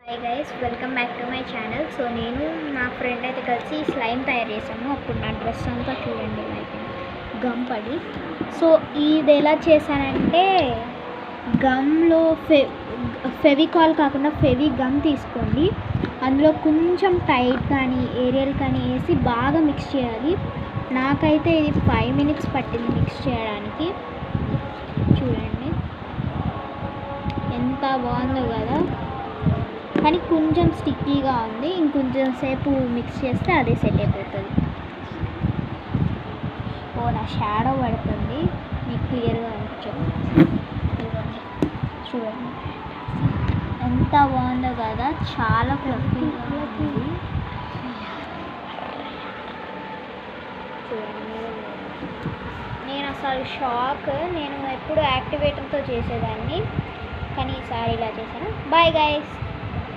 Hi guys, welcome back to my channel. So నేను నా friend అయితే కలిసి స్లైమ్ తయారు చేసాము. అప్పుడు నా డ్రెస్ అంతా చూడండి లైక్ గమ్ పడి. సో ఇది ఎలా చేశానంటే గమ్లో ఫెవికాల్ కాకుండా ఫెవి గమ్ తీసుకోండి. అందులో కొంచెం టైట్ కానీ ఏరియల్ కానీ వేసి బాగా మిక్స్ చేయాలి. నాకైతే ఇది 5 minutes పట్టింది మిక్స్ చేయడానికి. చూడండి ఎంత బాగుందో కదా, కానీ కొంచెం స్టిక్కీగా ఉంది. ఇంకొంచెం సేపు మిక్స్ చేస్తే అదే సెట్ అయిపోతుంది. నా షాడో పడుతుంది, మీకు క్లియర్గా అనిపించదు. చూడండి ఎంత బాగుందో కదా, చాలా ఫ్లఫీగా ఉంది. చూడండి నేను అసలు షాక్. నేను ఎప్పుడు యాక్టివేటర్తో చేసేదాన్ని, కానీ ఈసారి ఇలా చేశాను. Bye guys.